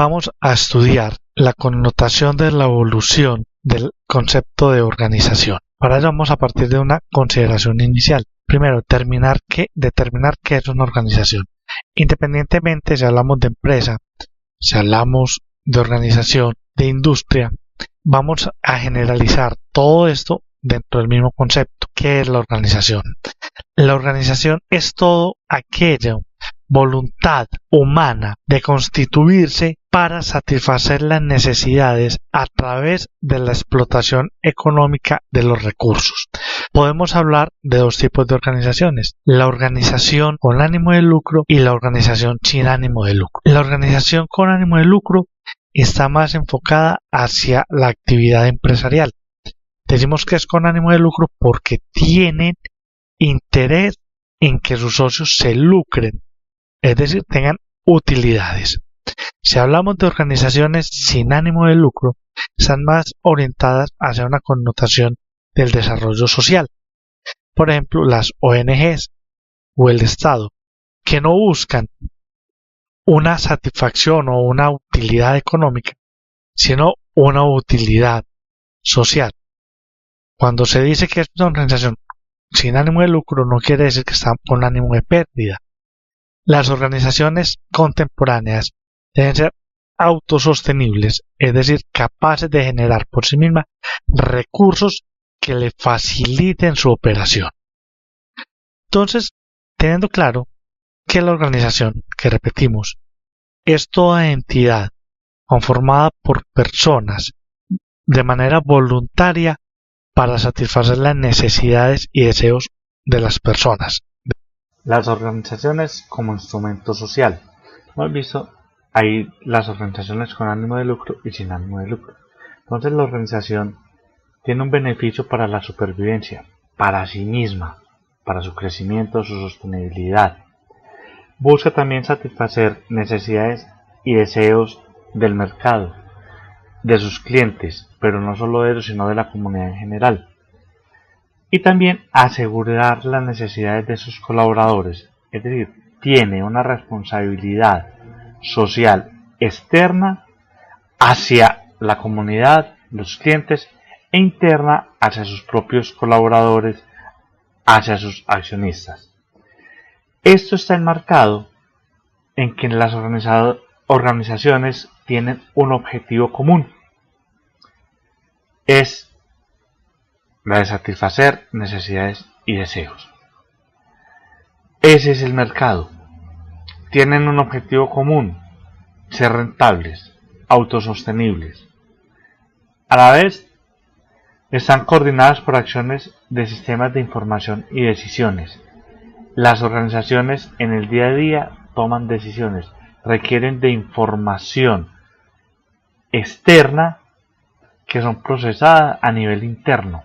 vamos a estudiar la connotación de la evolución del concepto de organización. Para ello vamos a partir de una consideración inicial. Primero, determinar qué es una organización. Independientemente si hablamos de empresa, si hablamos de organización, de industria, vamos a generalizar todo esto dentro del mismo concepto. ¿Qué es la organización? La organización es todo aquello, voluntad humana de constituirse para satisfacer las necesidades a través de la explotación económica de los recursos. Podemos hablar de dos tipos de organizaciones: la organización con ánimo de lucro y la organización sin ánimo de lucro. La organización con ánimo de lucro está más enfocada hacia la actividad empresarial. Decimos que es con ánimo de lucro porque tienen interés en que sus socios se lucren, es decir, tengan utilidades. Si hablamos de organizaciones sin ánimo de lucro, están más orientadas hacia una connotación del desarrollo social. Por ejemplo, las ONGs o el Estado, que no buscan una satisfacción o una utilidad económica, sino una utilidad social. Cuando se dice que es una organización sin ánimo de lucro, no quiere decir que están con ánimo de pérdida. Las organizaciones contemporáneas deben ser autosostenibles, es decir, capaces de generar por sí mismas recursos que le faciliten su operación. Entonces, teniendo claro que la organización, que repetimos, es toda entidad conformada por personas de manera voluntaria para satisfacer las necesidades y deseos de las personas. Las organizaciones como instrumento social. Hemos visto ahí las organizaciones con ánimo de lucro y sin ánimo de lucro. Entonces la organización tiene un beneficio para la supervivencia, para sí misma, para su crecimiento, su sostenibilidad. Busca también satisfacer necesidades y deseos del mercado, de sus clientes, pero no solo de ellos, sino de la comunidad en general. Y también asegurar las necesidades de sus colaboradores, es decir, tiene una responsabilidad social externa hacia la comunidad, los clientes, e interna hacia sus propios colaboradores, hacia sus accionistas. Esto está enmarcado en que las organizaciones tienen un objetivo común, es la de satisfacer necesidades y deseos. Ese es el mercado. Tienen un objetivo común: ser rentables, autosostenibles. A la vez, están coordinadas por acciones de sistemas de información y decisiones. Las organizaciones en el día a día toman decisiones, requieren de información externa que son procesadas a nivel interno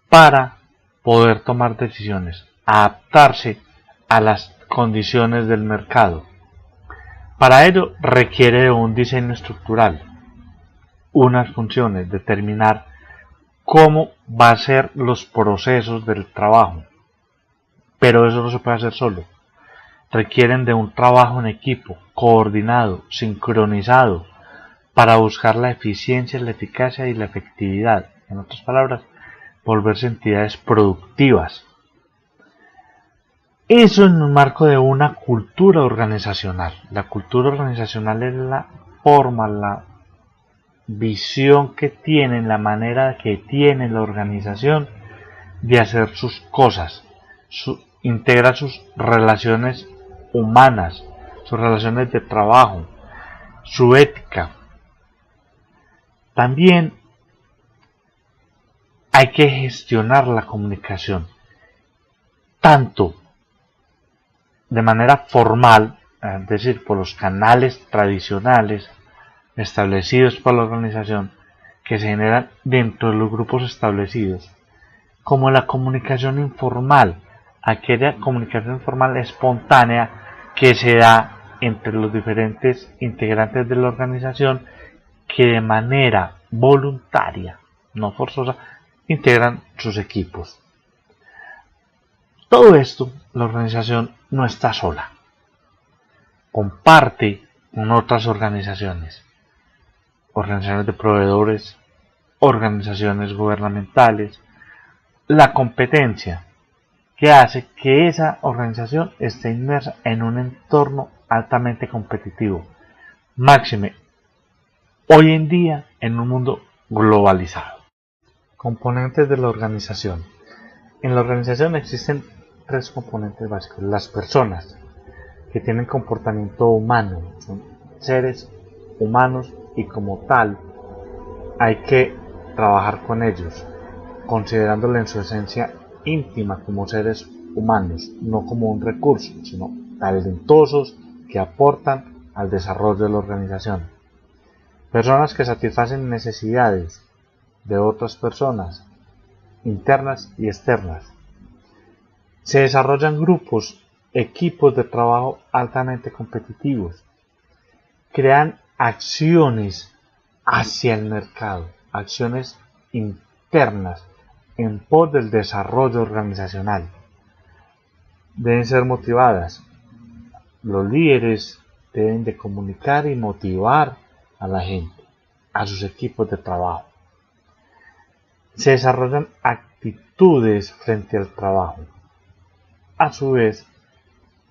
para poder tomar decisiones, adaptarse a las condiciones del mercado. Para ello requiere de un diseño estructural, unas funciones, determinar cómo va a ser los procesos del trabajo. Pero eso no se puede hacer solo. Requieren de un trabajo en equipo, coordinado, sincronizado, para buscar la eficiencia, la eficacia y la efectividad. En otras palabras, volverse entidades productivas. Eso en un marco de una cultura organizacional. La cultura organizacional es la forma, la visión que tiene, la manera que tiene la organización de hacer sus cosas. Integra sus relaciones humanas, sus relaciones de trabajo, su ética. También hay que gestionar la comunicación, tanto de manera formal, es decir, por los canales tradicionales establecidos por la organización que se generan dentro de los grupos establecidos, como la comunicación informal, aquella comunicación informal espontánea que se da entre los diferentes integrantes de la organización que de manera voluntaria, no forzosa, integran sus equipos. Todo esto, la organización no está sola. Comparte con otras organizaciones de proveedores, organizaciones gubernamentales, la competencia, que hace que esa organización esté inmersa en un entorno altamente competitivo, máxime hoy en día en un mundo globalizado. Componentes de la organización. En la organización existen tres componentes básicos. Las personas, que tienen comportamiento humano, son seres humanos y como tal hay que trabajar con ellos, considerándolos en su esencia íntima como seres humanos, no como un recurso, sino talentosos que aportan al desarrollo de la organización. Personas que satisfacen necesidades de otras personas, internas y externas. Se desarrollan grupos, equipos de trabajo altamente competitivos. Crean acciones hacia el mercado, acciones internas en pos del desarrollo organizacional. Deben ser motivadas. Los líderes deben de comunicar y motivar a la gente, a sus equipos de trabajo. Se desarrollan actitudes frente al trabajo. A su vez,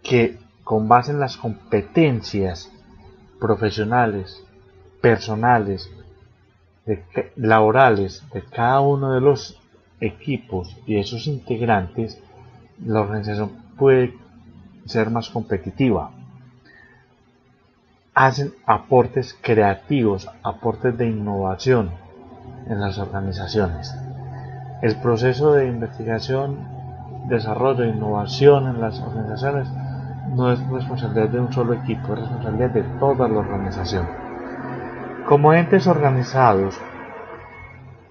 que con base en las competencias profesionales, personales, laborales de cada uno de los equipos y de sus integrantes, la organización puede ser más competitiva. Hacen aportes creativos, aportes de innovación en las organizaciones. El proceso de investigación, desarrollo e innovación en las organizaciones no es responsabilidad de un solo equipo, es responsabilidad de toda la organización. Como entes organizados,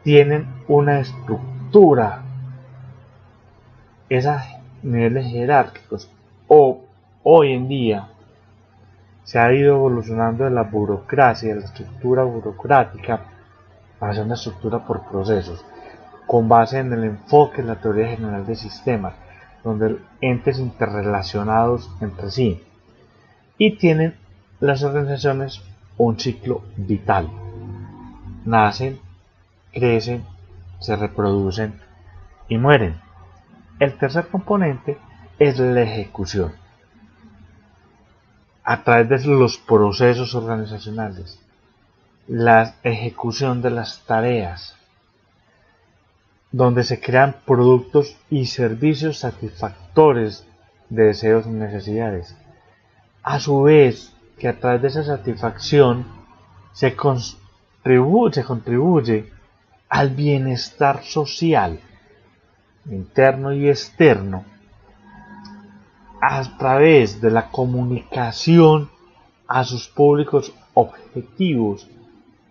tienen una estructura, esos niveles jerárquicos, hoy en día se ha ido evolucionando de la burocracia, de la estructura burocrática, hacia una estructura por procesos, con base en el enfoque en la teoría general de sistemas, donde entes interrelacionados entre sí, y tienen las organizaciones un ciclo vital. Nacen, crecen, se reproducen y mueren. El tercer componente es la ejecución. A través de los procesos organizacionales, la ejecución de las tareas, donde se crean productos y servicios satisfactores de deseos y necesidades. A su vez, que a través de esa satisfacción se contribuye al bienestar social, interno y externo, a través de la comunicación a sus públicos objetivos,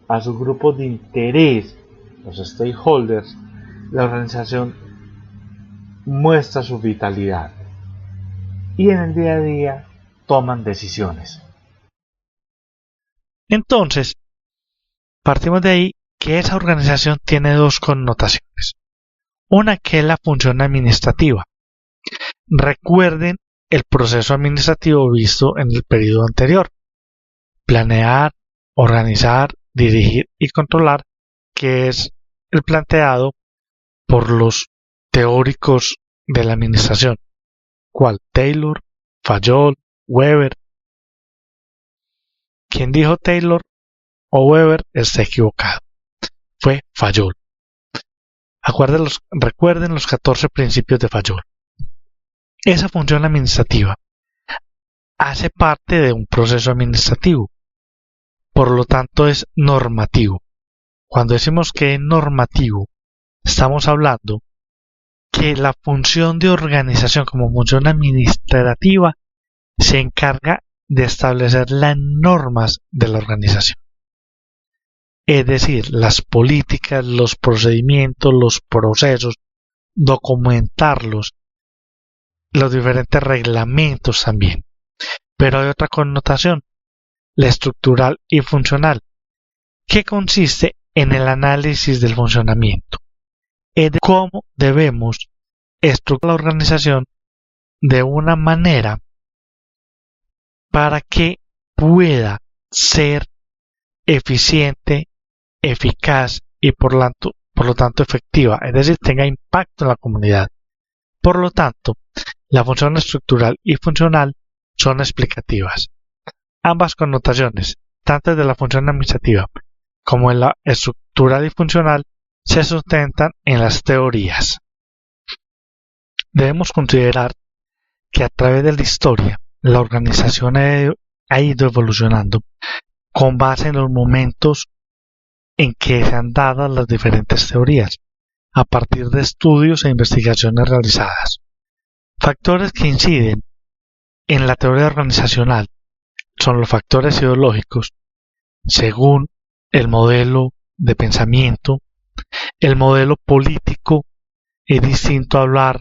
a sus grupos de interés, los stakeholders. La organización muestra su vitalidad y en el día a día toman decisiones. Entonces, partimos de ahí que esa organización tiene dos connotaciones. Una que es la función administrativa. Recuerden el proceso administrativo visto en el periodo anterior. Planear, organizar, dirigir y controlar, que es el planteado por los teóricos de la administración, cual Taylor, Fayol, Weber. Quien dijo Taylor o Weber está equivocado. Fue Fayol. Recuerden los 14 principios de Fayol. Esa función administrativa hace parte de un proceso administrativo, por lo tanto es normativo. Cuando decimos que es normativo, estamos hablando que la función de organización como función administrativa se encarga de establecer las normas de la organización. Es decir, las políticas, los procedimientos, los procesos, documentarlos, los diferentes reglamentos también. Pero hay otra connotación, la estructural y funcional, que consiste en el análisis del funcionamiento. Es de cómo debemos estructurar la organización de una manera para que pueda ser eficiente, eficaz y por lo tanto efectiva, es decir, tenga impacto en la comunidad. Por lo tanto, la función estructural y funcional son explicativas. Ambas connotaciones, tanto de la función administrativa como en la estructural y funcional, se sustentan en las teorías. Debemos considerar que a través de la historia, la organización ha ido evolucionando con base en los momentos en que se han dado las diferentes teorías, a partir de estudios e investigaciones realizadas. Factores que inciden en la teoría organizacional son los factores ideológicos, según el modelo de pensamiento. El modelo político es distinto a hablar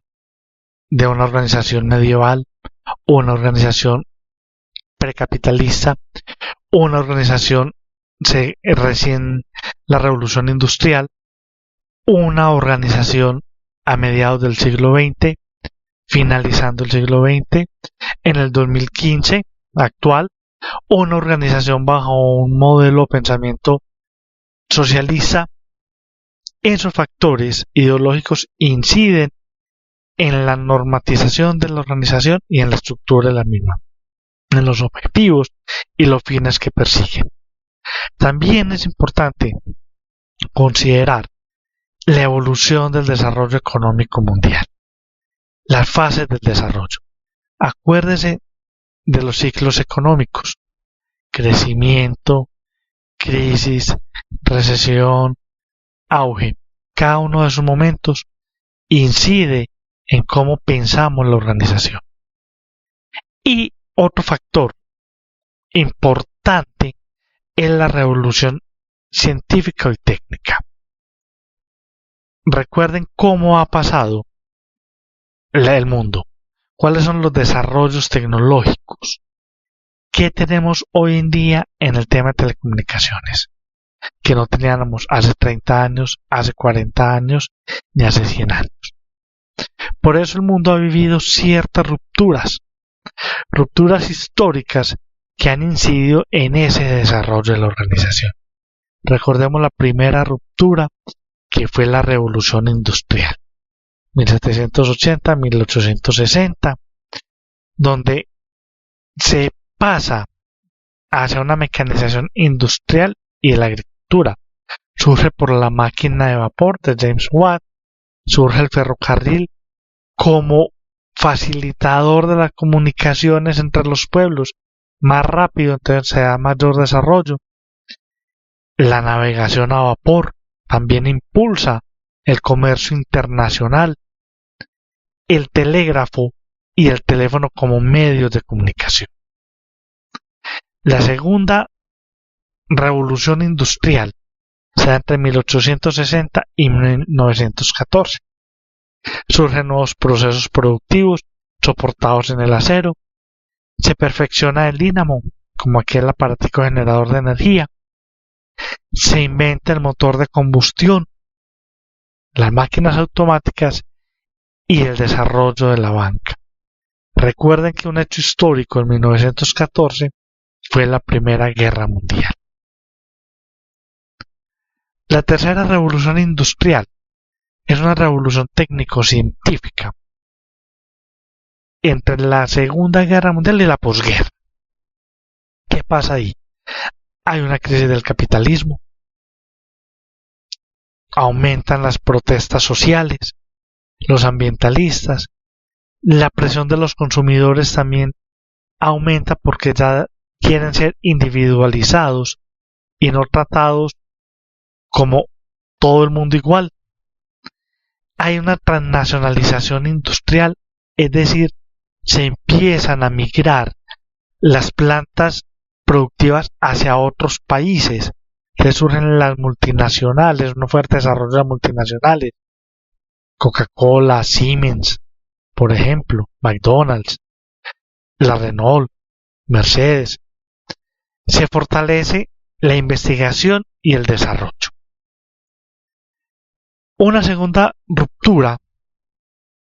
de una organización medieval, una organización precapitalista, una organización recién la revolución industrial, una organización a mediados del siglo XX, finalizando el siglo XX, en el 2015 actual, una organización bajo un modelo de pensamiento socialista. Esos factores ideológicos inciden en la normatización de la organización y en la estructura de la misma, en los objetivos y los fines que persiguen. También es importante considerar la evolución del desarrollo económico mundial, las fases del desarrollo. Acuérdese de los ciclos económicos: crecimiento, crisis, recesión, auge. Cada uno de esos momentos incide en cómo pensamos la organización. Y otro factor importante es la revolución científica y técnica. Recuerden cómo ha pasado el mundo, cuáles son los desarrollos tecnológicos que tenemos hoy en día en el tema de telecomunicaciones, que no teníamos hace 30 años, hace 40 años, ni hace 100 años. Por eso el mundo ha vivido ciertas rupturas históricas que han incidido en ese desarrollo de la organización. Recordemos la primera ruptura, que fue la revolución industrial, 1780-1860, donde se pasa hacia una mecanización industrial y de la agricultura. Surge por la máquina de vapor de James Watt, surge el ferrocarril como facilitador de las comunicaciones entre los pueblos, más rápido, entonces se da mayor desarrollo. La navegación a vapor también impulsa el comercio internacional, el telégrafo y el teléfono como medios de comunicación. La segunda revolución industrial se da entre 1860 y 1914. Surgen nuevos procesos productivos soportados en el acero. Se perfecciona el dínamo, como aquel aparatico generador de energía. Se inventa el motor de combustión, las máquinas automáticas y el desarrollo de la banca. Recuerden que un hecho histórico en 1914 fue la Primera Guerra Mundial. La tercera revolución industrial es una revolución técnico-científica entre la Segunda Guerra Mundial y la posguerra. ¿Qué pasa ahí? Hay una crisis del capitalismo, aumentan las protestas sociales, los ambientalistas, la presión de los consumidores también aumenta porque ya quieren ser individualizados y no tratados como todo el mundo igual. Hay una transnacionalización industrial, es decir, se empiezan a migrar las plantas productivas hacia otros países. Que surgen las multinacionales, un fuerte desarrollo de las multinacionales. Coca-Cola, Siemens, por ejemplo, McDonald's, la Renault, Mercedes. Se fortalece la investigación y el desarrollo. Una segunda ruptura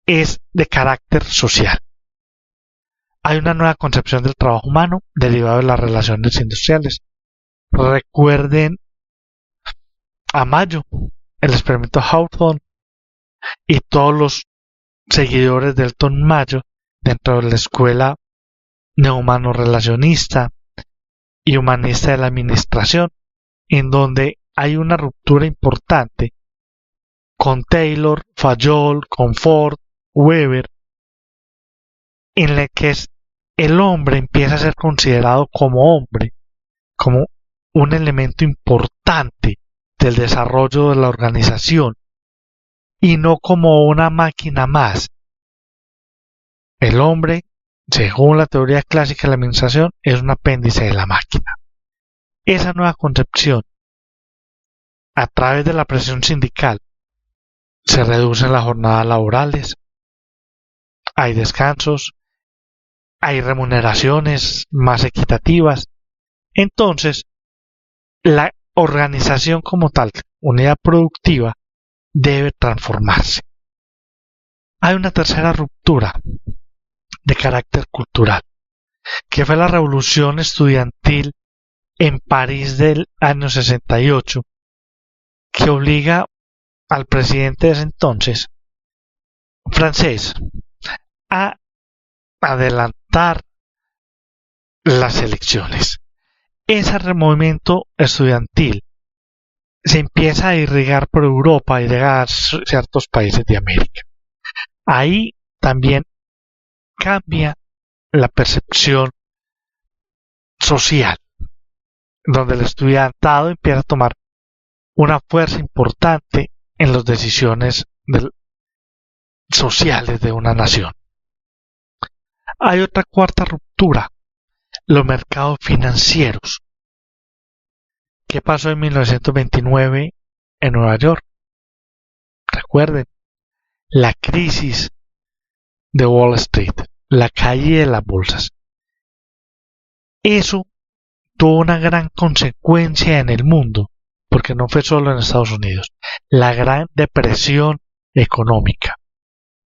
es de carácter social. Hay una nueva concepción del trabajo humano derivado de las relaciones industriales. Recuerden a Mayo, el experimento Hawthorne y todos los seguidores del Elton Mayo dentro de la escuela neumano-relacionista y humanista de la administración, en donde hay una ruptura importante con Taylor, Fayol, con Ford, Weber, en la que el hombre empieza a ser considerado como hombre, como un elemento importante del desarrollo de la organización y no como una máquina más. El hombre, según la teoría clásica de la administración, es un apéndice de la máquina. Esa nueva concepción, a través de la presión sindical, se reducen las jornadas laborales, hay descansos, hay remuneraciones más equitativas. Entonces, la organización como tal, unidad productiva, debe transformarse. Hay una tercera ruptura de carácter cultural, que fue la revolución estudiantil en París del año 68, que obliga al presidente de ese entonces, francés, a adelantar las elecciones. Ese movimiento estudiantil se empieza a irrigar por Europa y llega a ciertos países de América. Ahí también cambia la percepción social, donde el estudiantado empieza a tomar una fuerza importante en las decisiones sociales de una nación. Hay otra cuarta ruptura, los mercados financieros. ¿Qué pasó en 1929 en Nueva York? Recuerden, la crisis de Wall Street, la caída de las bolsas. Eso tuvo una gran consecuencia en el mundo, porque no fue solo en Estados Unidos. La gran depresión económica.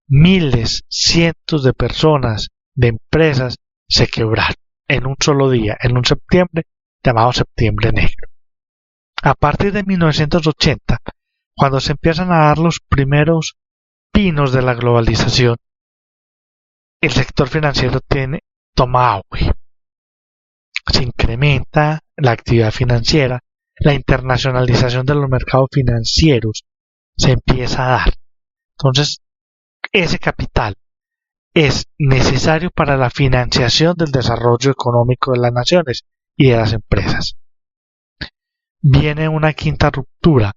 Miles, cientos de personas, de empresas, se quebraron en un solo día, en un septiembre llamado Septiembre Negro. A partir de 1980, cuando se empiezan a dar los primeros pinos de la globalización, el sector financiero toma auge. Se incrementa la actividad financiera, la internacionalización de los mercados financieros se empieza a dar. Entonces, ese capital es necesario para la financiación del desarrollo económico de las naciones y de las empresas. Viene una quinta ruptura,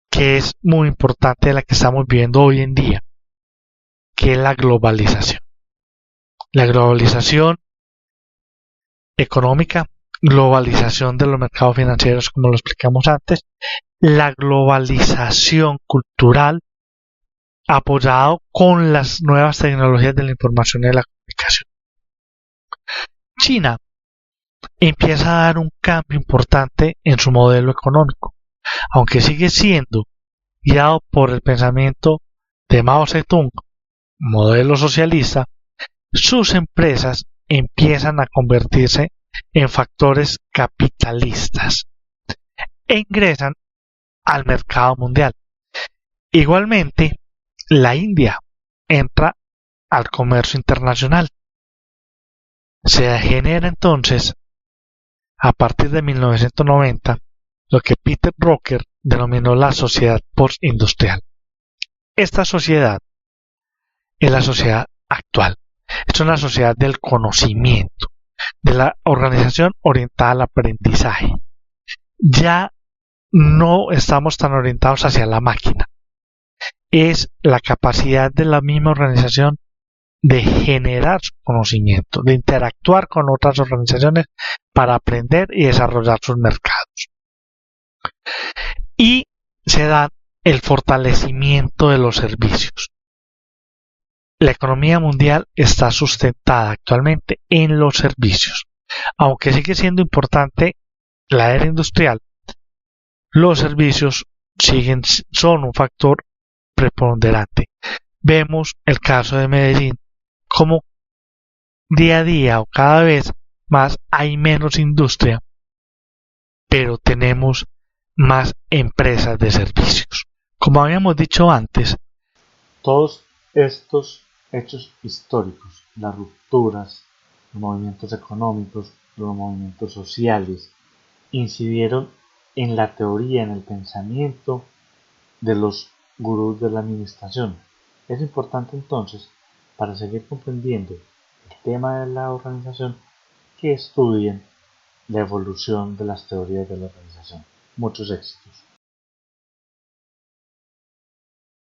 que es muy importante, la que estamos viviendo hoy en día, que es la globalización. La globalización económica, globalización de los mercados financieros, como lo explicamos antes, la globalización cultural, apoyado con las nuevas tecnologías de la información y de la comunicación. China empieza a dar un cambio importante en su modelo económico, aunque sigue siendo guiado por el pensamiento de Mao Zedong, modelo socialista. Sus empresas empiezan a convertirse en factores capitalistas e ingresan al mercado mundial. Igualmente, la India entra al comercio internacional. Se genera entonces, a partir de 1990, lo que Peter Drucker denominó la sociedad postindustrial. Esta sociedad es la sociedad actual. Es una sociedad del conocimiento, de la organización orientada al aprendizaje. Ya no estamos tan orientados hacia la máquina. Es la capacidad de la misma organización de generar su conocimiento, de interactuar con otras organizaciones para aprender y desarrollar sus mercados. Y se da el fortalecimiento de los servicios. La economía mundial está sustentada actualmente en los servicios. Aunque sigue siendo importante la era industrial, los servicios son un factor preponderante. Vemos el caso de Medellín, como día a día o cada vez más hay menos industria pero tenemos más empresas de servicios. Como habíamos dicho antes, todos estos hechos históricos, las rupturas, los movimientos económicos, los movimientos sociales, incidieron en la teoría, en el pensamiento de los gurús de la administración. Es importante entonces, para seguir comprendiendo el tema de la organización, que estudien la evolución de las teorías de la organización. Muchos éxitos.